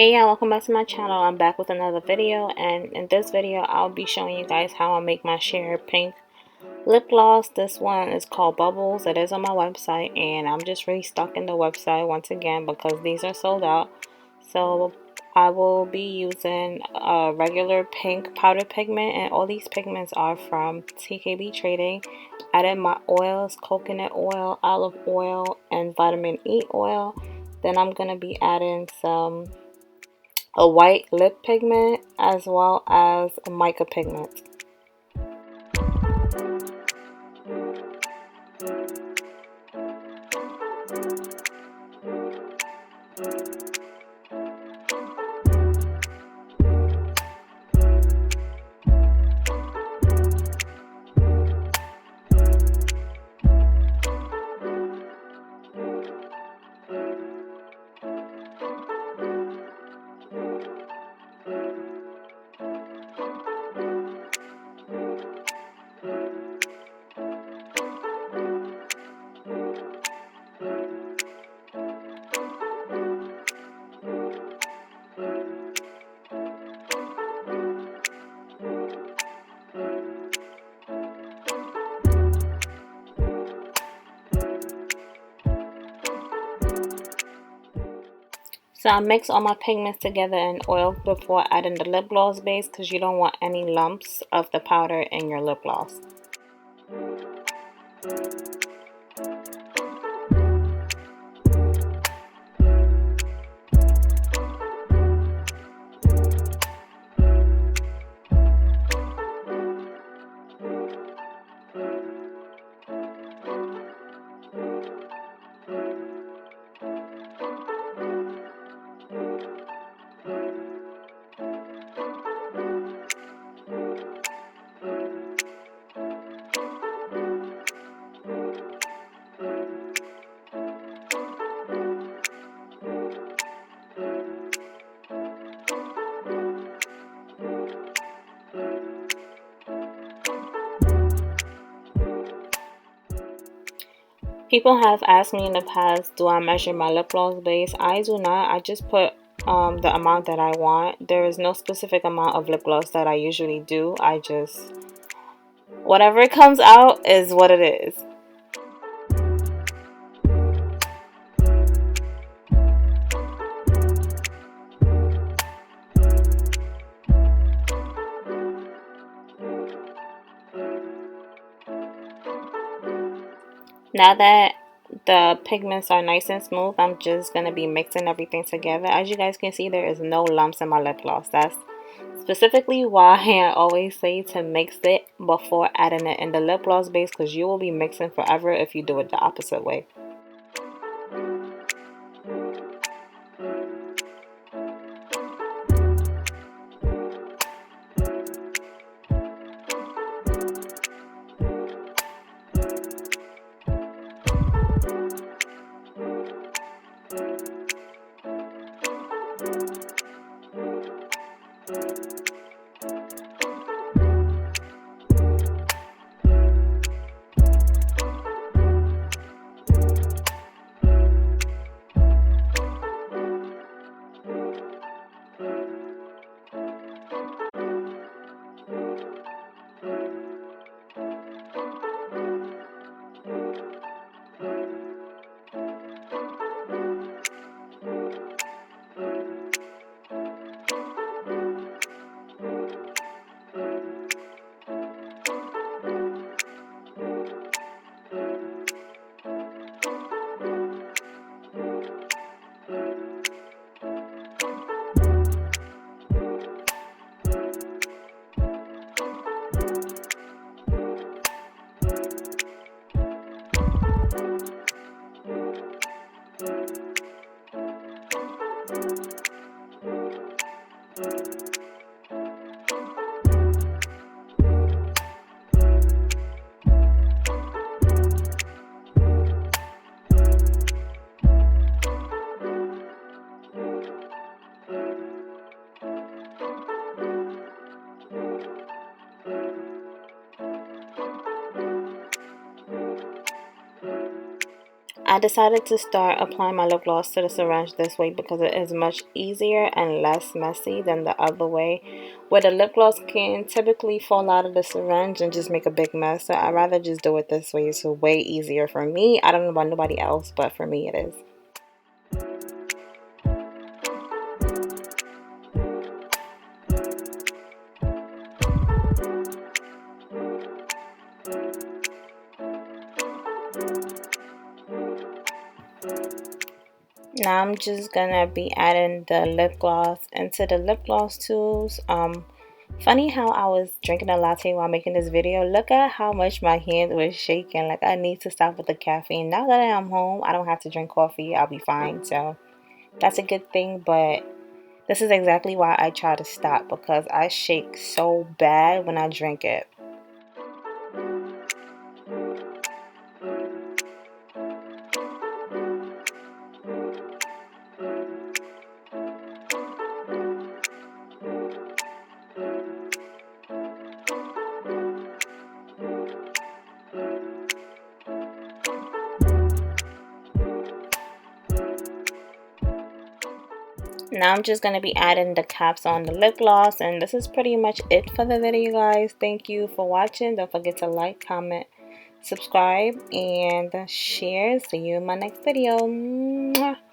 Hey y'all, welcome back to my channel. I'm back with another video, and in this video I'll be showing you guys how I make my sheer pink lip gloss. This one is called Bubbles. It is on my website, and I'm just restocking the website once again because these are sold out. So I will be using a regular pink powder pigment, and all these pigments are from TKB Trading. Added my oils, coconut oil, olive oil, and vitamin E oil. Then I'm going to be adding a white lip pigment as well as a mica pigment. So I mix all my pigments together in oil before adding the lip gloss base because you don't want any lumps of the powder in your lip gloss. People have asked me in the past, do I measure my lip gloss base? I do not. I just put the amount that I want. There is no specific amount of lip gloss that I usually do. I just, whatever comes out is what it is. Now that the pigments are nice and smooth, I'm just going to be mixing everything together. As you guys can see, there is no lumps in my lip gloss. That's specifically why I always say to mix it before adding it in the lip gloss base, because you will be mixing forever if you do it the opposite way. I decided to start applying my lip gloss to the syringe this way because it is much easier and less messy than the other way, where the lip gloss can typically fall out of the syringe and just make a big mess. So I'd rather just do it this way. It's way easier for me. I don't know about nobody else, but for me it is. Now I'm just gonna be adding the lip gloss into the lip gloss tubes. Funny how I was drinking a latte while making this video. Look at how much my hand was shaking. Like, I need to stop with the caffeine. Now that I'm home, I don't have to drink coffee. I'll be fine. So that's a good thing. But this is exactly why I try to stop, because I shake so bad when I drink it. Now I'm just going to be adding the caps on the lip gloss, and this is pretty much it for the video, guys. Thank you for watching. Don't forget to like, comment, subscribe, and share. See you in my next video. Mwah.